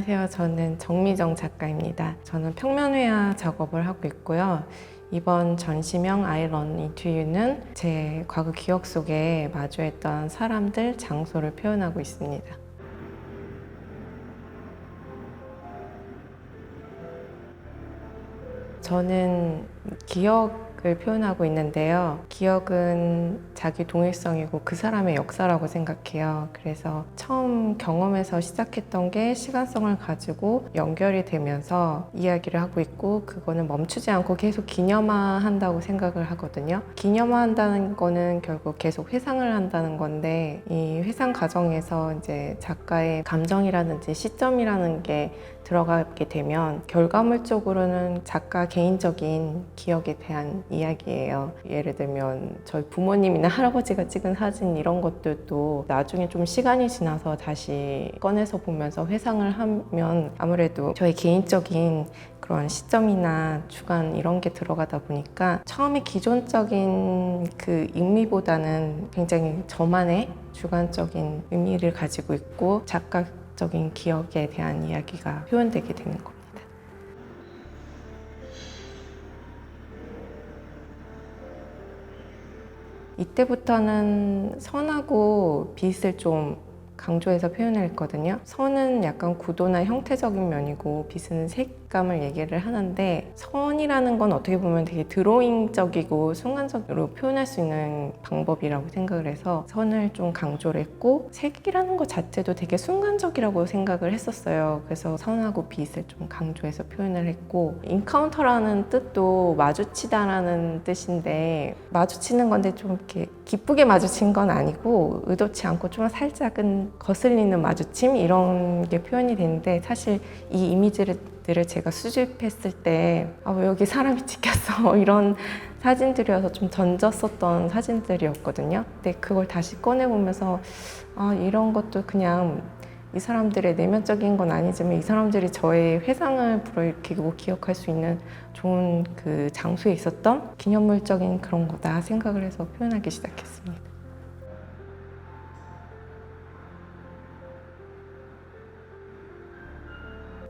안녕하세요. 저는 정미정 작가입니다. 저는 평면회화 작업을 하고 있고요. 이번 전시명 I Run Into You는 제 과거 기억 속에 마주했던 사람들, 장소를 표현하고 있습니다. 저는 기억을 표현하고 있는데요. 기억은 자기 동일성이고 그 사람의 역사라고 생각해요. 그래서 처음 경험에서 시작했던 게 시간성을 가지고 연결이 되면서 이야기를 하고 있고, 그거는 멈추지 않고 계속 기념화한다고 생각을 하거든요. 기념화한다는 거는 결국 계속 회상을 한다는 건데, 이 회상 과정에서 이제 작가의 감정이라든지 시점이라는 게 들어가게 되면 결과물적으로는 작가 개인적인 기억에 대한 이야기예요. 예를 들면 저희 부모님이나 할아버지가 찍은 사진 이런 것들도 나중에 좀 시간이 지나서 다시 꺼내서 보면서 회상을 하면 아무래도 저희 개인적인 그런 시점이나 주관 이런 게 들어가다 보니까 처음에 기존적인 그 의미보다는 굉장히 저만의 주관적인 의미를 가지고 있고 작가적인 기억에 대한 이야기가 표현되게 되는 겁니다. 이때부터는 선하고 빛을 좀 강조해서 표현했거든요. 선은 약간 구도나 형태적인 면이고 빛은 색감을 얘기를 하는데, 선이라는 건 어떻게 보면 되게 드로잉적이고 순간적으로 표현할 수 있는 방법이라고 생각을 해서 선을 좀 강조를 했고, 색이라는 것 자체도 되게 순간적이라고 생각을 했었어요. 그래서 선하고 빛을 좀 강조해서 표현을 했고, 인카운터라는 뜻도 마주치다라는 뜻인데, 마주치는 건데 좀 이렇게 기쁘게 마주친 건 아니고 의도치 않고 좀 살짝은 거슬리는 마주침 이런 게 표현이 되는데, 사실 이 이미지들을 제가 수집했을 때 왜 여기 사람이 찍혔어 이런 사진들이어서 좀 던졌었던 사진들이었거든요. 근데 그걸 다시 꺼내보면서 이런 것도 그냥 이 사람들의 내면적인 건 아니지만 이 사람들이 저의 회상을 불러일으키고 기억할 수 있는 좋은 그 장소에 있었던 기념물적인 그런 거다 생각을 해서 표현하기 시작했습니다.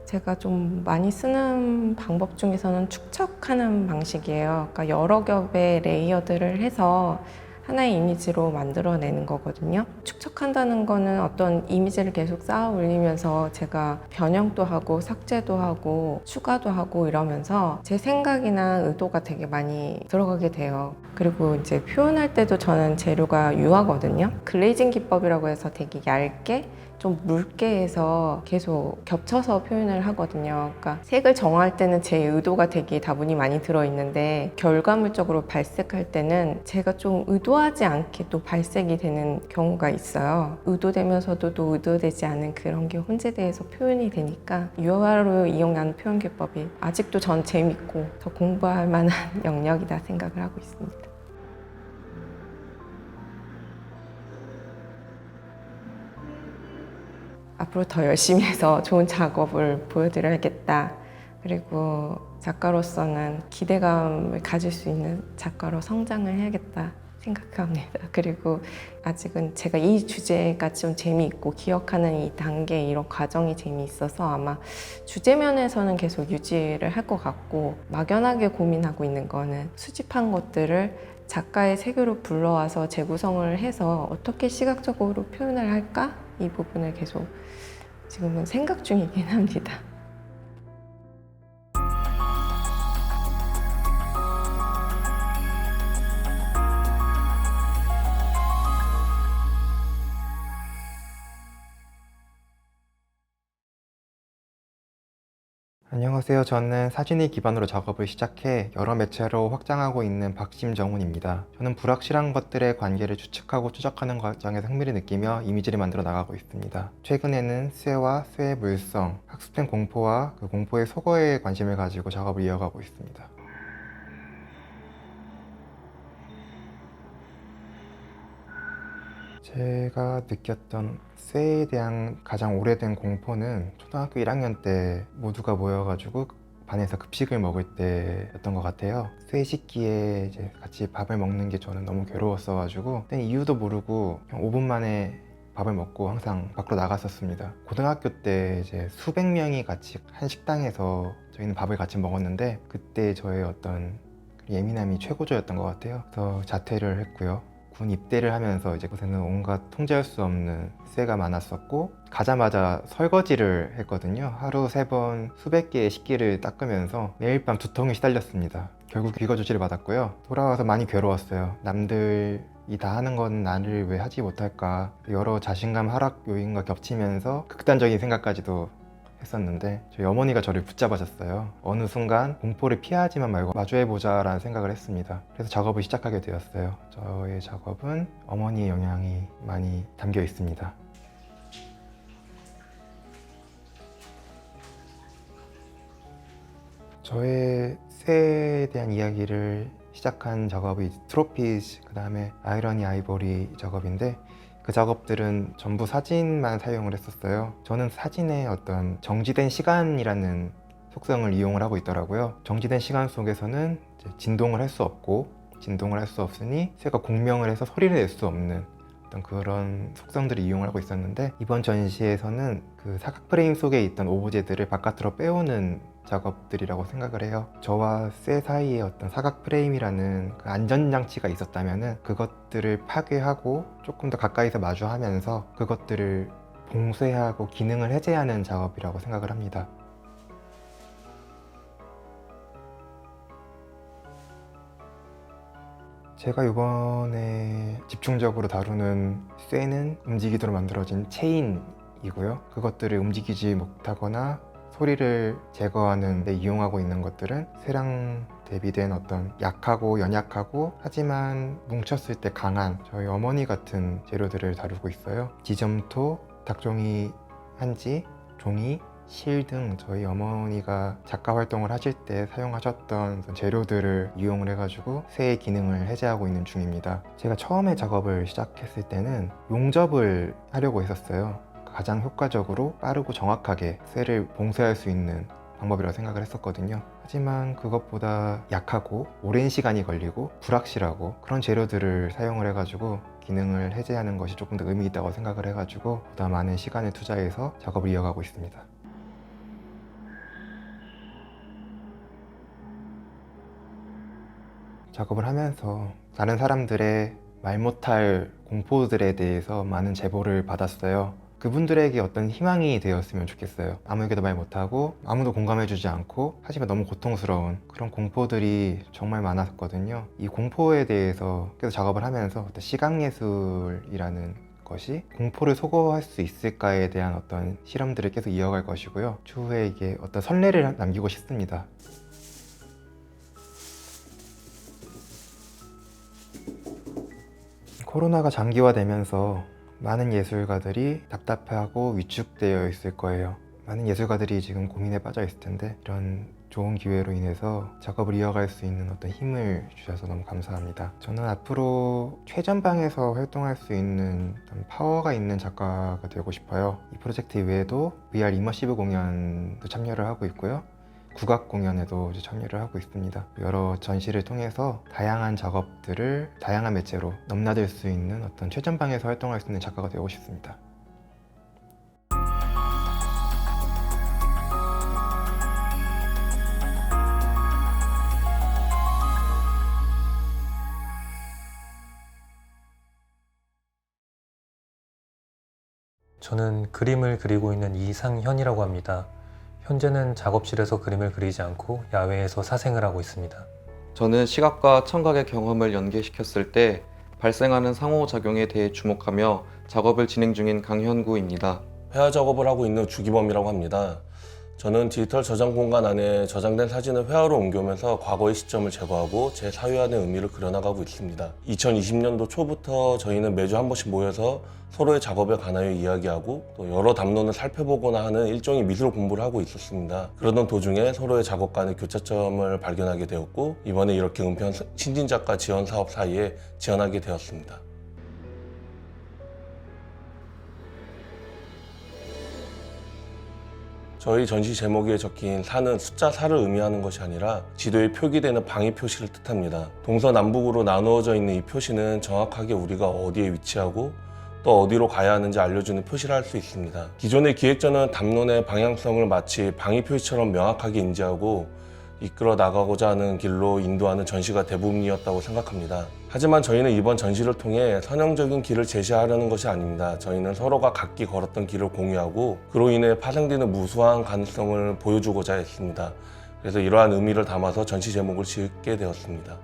제가 좀 많이 쓰는 방법 중에서는 축척하는 방식이에요. 그러니까 여러 겹의 레이어들을 해서 하나의 이미지로 만들어내는 거거든요. 축척한다는 거는 어떤 이미지를 계속 쌓아 올리면서 제가 변형도 하고 삭제도 하고 추가도 하고 이러면서 제 생각이나 의도가 되게 많이 들어가게 돼요. 그리고 이제 표현할 때도 저는 재료가 유화거든요. 글레이징 기법이라고 해서 되게 얇게 좀 묽게 해서 계속 겹쳐서 표현을 하거든요. 그러니까 색을 정할 때는 제 의도가 되게 다분히 많이 들어있는데, 결과물적으로 발색할 때는 제가 좀 의도하지 않게 또 발색이 되는 경우가 있어요. 의도되면서도 또 의도되지 않은 그런 게 혼재돼서 표현이 되니까 유화로 이용하는 표현 기법이 아직도 전 재밌고 더 공부할 만한 영역이다 생각을 하고 있습니다. 앞으로 더 열심히 해서 좋은 작업을 보여드려야겠다. 그리고 작가로서는 기대감을 가질 수 있는 작가로 성장을 해야겠다 생각합니다. 그리고 아직은 제가 이 주제가 좀 재미있고 기억하는 이 단계, 이런 과정이 재미있어서 아마 주제면에서는 계속 유지를 할 것 같고, 막연하게 고민하고 있는 거는 수집한 것들을 작가의 세계로 불러와서 재구성을 해서 어떻게 시각적으로 표현을 할까? 이 부분을 계속 지금은 생각 중이긴 합니다. 안녕하세요. 저는 사진을 기반으로 작업을 시작해 여러 매체로 확장하고 있는 박심정훈입니다. 저는 불확실한 것들의 관계를 추측하고 추적하는 과정에서 흥미를 느끼며 이미지를 만들어 나가고 있습니다. 최근에는 쇠와 쇠의 물성, 학습된 공포와 그 공포의 속어에 관심을 가지고 작업을 이어가고 있습니다. 제가 느꼈던 쇠에 대한 가장 오래된 공포는 초등학교 1학년 때 모두가 모여가지고 반에서 급식을 먹을 때였던 것 같아요. 쇠 식기에 이제 같이 밥을 먹는 게 저는 너무 괴로웠어가지고 그때 이유도 모르고 그냥 5분 만에 밥을 먹고 항상 밖으로 나갔었습니다. 고등학교 때 이제 수백 명이 같이 한 식당에서 저희는 밥을 같이 먹었는데 그때 저의 어떤 예민함이 최고조였던 것 같아요. 그래서 자퇴를 했고요. 군 입대를 하면서 이제 그곳에는 온갖 통제할 수 없는 쇠가 많았었고 가자마자 설거지를 했거든요. 하루 3번 수백 개의 식기를 닦으면서 매일 밤 두통에 시달렸습니다. 결국 귀가 조치를 받았고요. 돌아와서 많이 괴로웠어요. 남들이 다 하는 건 나를 왜 하지 못할까, 여러 자신감 하락 요인과 겹치면서 극단적인 생각까지도 했었는데 저희 어머니가 저를 붙잡아줬어요. 어느 순간 공포를 피하지만 말고 마주해보자 라는 생각을 했습니다. 그래서 작업을 시작하게 되었어요. 저의 작업은 어머니의 영향이 많이 담겨 있습니다. 저의 쇠에 대한 이야기를 시작한 작업이 트로피즈, 그 다음에 아이러니 아이보리 작업인데 그 작업들은 전부 사진만 사용을 했었어요. 저는 사진의 어떤 정지된 시간이라는 속성을 이용을 하고 있더라고요. 정지된 시간 속에서는 이제 진동을 할 수 없고, 진동을 할 수 없으니 쇠가 공명을 해서 소리를 낼 수 없는 어떤 그런 속성들을 이용을 하고 있었는데, 이번 전시에서는 그 사각 프레임 속에 있던 오브제들을 바깥으로 빼오는 작업들이라고 생각을 해요. 저와 쇠 사이에 어떤 사각 프레임이라는 그 안전장치가 있었다면은 그것들을 파괴하고 조금 더 가까이서 마주하면서 그것들을 봉쇄하고 기능을 해제하는 작업이라고 생각을 합니다. 제가 이번에 집중적으로 다루는 쇠는 움직이도록 만들어진 체인이고요. 그것들을 움직이지 못하거나 소리를 제거하는 데 이용하고 있는 것들은 쇠랑 대비된 어떤 약하고 연약하고 하지만 뭉쳤을 때 강한 저희 어머니 같은 재료들을 다루고 있어요. 지점토, 닭종이 한지, 종이, 실 등 저희 어머니가 작가 활동을 하실 때 사용하셨던 재료들을 이용을 해가지고 쇠의 기능을 해제하고 있는 중입니다. 제가 처음에 작업을 시작했을 때는 용접을 하려고 했었어요. 가장 효과적으로 빠르고 정확하게 쇠를 봉쇄할 수 있는 방법이라고 생각을 했었거든요. 하지만 그것보다 약하고 오랜 시간이 걸리고 불확실하고 그런 재료들을 사용을 해가지고 기능을 해제하는 것이 조금 더 의미 있다고 생각을 해가지고 보다 많은 시간을 투자해서 작업을 이어가고 있습니다. 작업을 하면서 다른 사람들의 말 못할 공포들에 대해서 많은 제보를 받았어요. 그분들에게 어떤 희망이 되었으면 좋겠어요. 아무에게도 말 못하고 아무도 공감해주지 않고 하지만 너무 고통스러운 그런 공포들이 정말 많았거든요. 이 공포에 대해서 계속 작업을 하면서 어떤 시각예술이라는 것이 공포를 소거할 수 있을까에 대한 어떤 실험들을 계속 이어갈 것이고요. 추후에 이게 어떤 선례를 남기고 싶습니다. 코로나가 장기화되면서 많은 예술가들이 답답해하고 위축되어 있을 거예요. 많은 예술가들이 지금 고민에 빠져 있을 텐데 이런 좋은 기회로 인해서 작업을 이어갈 수 있는 어떤 힘을 주셔서 너무 감사합니다. 저는 앞으로 최전방에서 활동할 수 있는 어떤 파워가 있는 작가가 되고 싶어요. 이 프로젝트 외에도 VR 이머시브 공연도 참여를 하고 있고요. 국악 공연에도 참여를 하고 있습니다. 여러 전시를 통해서 다양한 작업들을 다양한 매체로 넘나들 수 있는 어떤 최전방에서 활동할 수 있는 작가가 되고 싶습니다. 저는 그림을 그리고 있는 이상현이라고 합니다. 현재는 작업실에서 그림을 그리지 않고 야외에서 사생을 하고 있습니다. 저는 시각과 청각의 경험을 연계시켰을 때 발생하는 상호작용에 대해 주목하며 작업을 진행 중인 강현구입니다. 회화 작업을 하고 있는 주기범이라고 합니다. 저는 디지털 저장 공간 안에 저장된 사진을 회화로 옮겨오면서 과거의 시점을 제거하고 제 사유화된 의미를 그려나가고 있습니다. 2020년도 초부터 저희는 매주 한 번씩 모여서 서로의 작업에 관하여 이야기하고 또 여러 담론을 살펴보거나 하는 일종의 미술 공부를 하고 있었습니다. 그러던 도중에 서로의 작업 간의 교차점을 발견하게 되었고 이번에 이렇게 은편 신진작가 지원 사업 사이에 지원하게 되었습니다. 저희 전시 제목에 적힌 4는 숫자 4를 의미하는 것이 아니라 지도에 표기되는 방위 표시를 뜻합니다. 동서남북으로 나누어져 있는 이 표시는 정확하게 우리가 어디에 위치하고 또 어디로 가야 하는지 알려주는 표시를 할 수 있습니다. 기존의 기획전은 담론의 방향성을 마치 방위 표시처럼 명확하게 인지하고 이끌어 나가고자 하는 길로 인도하는 전시가 대부분이었다고 생각합니다. 하지만 저희는 이번 전시를 통해 선형적인 길을 제시하려는 것이 아닙니다. 저희는 서로가 각기 걸었던 길을 공유하고 그로 인해 파생되는 무수한 가능성을 보여주고자 했습니다. 그래서 이러한 의미를 담아서 전시 제목을 짓게 되었습니다.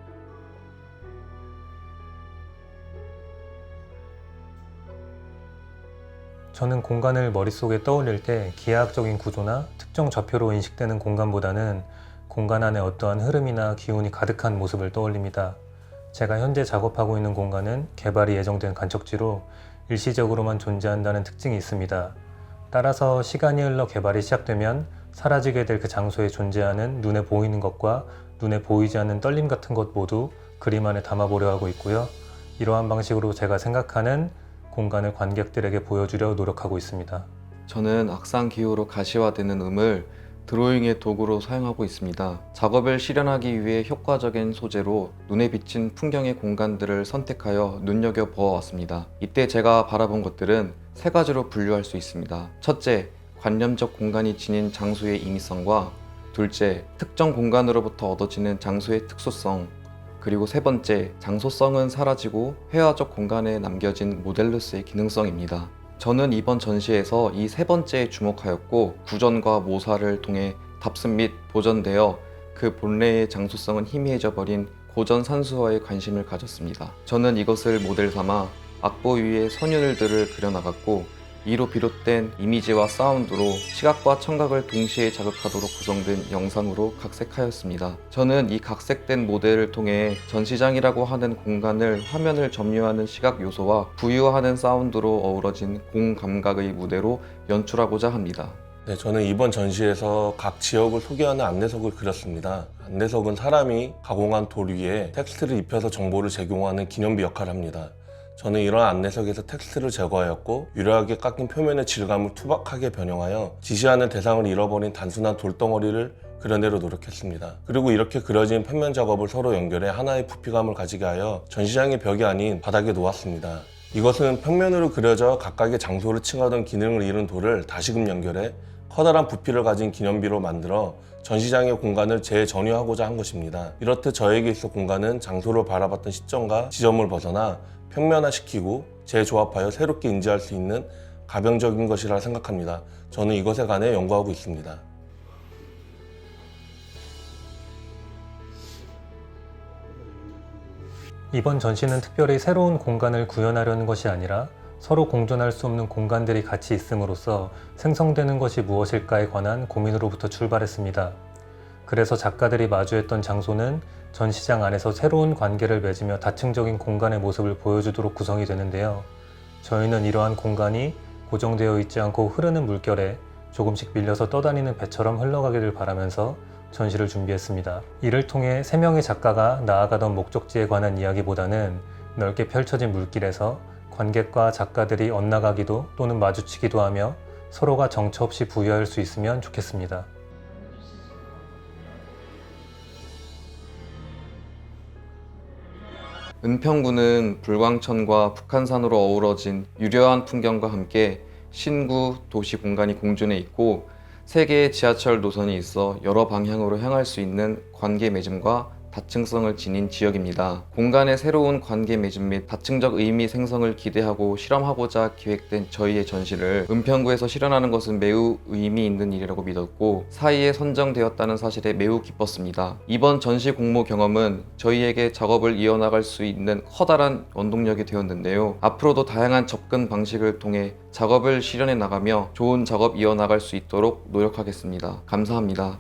저는 공간을 머릿속에 떠올릴 때 기하학적인 구조나 특정 좌표로 인식되는 공간보다는 공간 안에 어떠한 흐름이나 기운이 가득한 모습을 떠올립니다. 제가 현재 작업하고 있는 공간은 개발이 예정된 간척지로 일시적으로만 존재한다는 특징이 있습니다. 따라서 시간이 흘러 개발이 시작되면 사라지게 될 그 장소에 존재하는 눈에 보이는 것과 눈에 보이지 않는 떨림 같은 것 모두 그림 안에 담아보려 하고 있고요. 이러한 방식으로 제가 생각하는 공간을 관객들에게 보여주려 노력하고 있습니다. 저는 악상 기호로 가시화되는 음을 드로잉의 도구로 사용하고 있습니다. 작업을 실현하기 위해 효과적인 소재로 눈에 비친 풍경의 공간들을 선택하여 눈여겨보았습니다. 이때 제가 바라본 것들은 세 가지로 분류할 수 있습니다. 첫째, 관념적 공간이 지닌 장소의 임의성과 둘째, 특정 공간으로부터 얻어지는 장소의 특수성, 그리고 세 번째, 장소성은 사라지고 회화적 공간에 남겨진 모델로서의 기능성입니다. 저는 이번 전시에서 이 세 번째에 주목하였고 구전과 모사를 통해 답습 및 보전되어 그 본래의 장소성은 희미해져 버린 고전 산수화에 관심을 가졌습니다. 저는 이것을 모델 삼아 악보 위에 선율들을 그려나갔고 이로 비롯된 이미지와 사운드로 시각과 청각을 동시에 자극하도록 구성된 영상으로 각색하였습니다. 저는 이 각색된 모델을 통해 전시장이라고 하는 공간을 화면을 점유하는 시각 요소와 부유하는 사운드로 어우러진 공감각의 무대로 연출하고자 합니다. 네, 저는 이번 전시에서 각 지역을 소개하는 안내석을 그렸습니다. 안내석은 사람이 가공한 돌 위에 텍스트를 입혀서 정보를 제공하는 기념비 역할을 합니다. 저는 이러한 안내석에서 텍스트를 제거하였고 유려하게 깎인 표면의 질감을 투박하게 변형하여 지시하는 대상을 잃어버린 단순한 돌덩어리를 그려내려 노력했습니다. 그리고 이렇게 그려진 평면 작업을 서로 연결해 하나의 부피감을 가지게 하여 전시장의 벽이 아닌 바닥에 놓았습니다. 이것은 평면으로 그려져 각각의 장소를 칭하던 기능을 잃은 돌을 다시금 연결해 커다란 부피를 가진 기념비로 만들어 전시장의 공간을 재전유하고자 한 것입니다. 이렇듯 저에게 있어 공간은 장소를 바라봤던 시점과 지점을 벗어나 평면화시키고 재조합하여 새롭게 인지할 수 있는 가변적인 것이라 생각합니다. 저는 이것에 관해 연구하고 있습니다. 이번 전시는 특별히 새로운 공간을 구현하려는 것이 아니라 서로 공존할 수 없는 공간들이 같이 있음으로써 생성되는 것이 무엇일까에 관한 고민으로부터 출발했습니다. 그래서 작가들이 마주했던 장소는 전시장 안에서 새로운 관계를 맺으며 다층적인 공간의 모습을 보여주도록 구성이 되는데요. 저희는 이러한 공간이 고정되어 있지 않고 흐르는 물결에 조금씩 밀려서 떠다니는 배처럼 흘러가기를 바라면서 전시를 준비했습니다. 이를 통해 3명의 작가가 나아가던 목적지에 관한 이야기보다는 넓게 펼쳐진 물길에서 관객과 작가들이 엇나가기도 또는 마주치기도 하며 서로가 정처 없이 부여할 수 있으면 좋겠습니다. 은평구는 불광천과 북한산으로 어우러진 유려한 풍경과 함께 신구 도시 공간이 공존해 있고 3개의 지하철 노선이 있어 여러 방향으로 향할 수 있는 관계 맺음과 다층성을 지닌 지역입니다. 공간의 새로운 관계 맺음 및 다층적 의미 생성을 기대하고 실험하고자 기획된 저희의 전시를 은평구에서 실현하는 것은 매우 의미 있는 일이라고 믿었고 사이에 선정되었다는 사실에 매우 기뻤습니다. 이번 전시 공모 경험은 저희에게 작업을 이어나갈 수 있는 커다란 원동력이 되었는데요. 앞으로도 다양한 접근 방식을 통해 작업을 실현해 나가며 좋은 작업 이어나갈 수 있도록 노력하겠습니다. 감사합니다.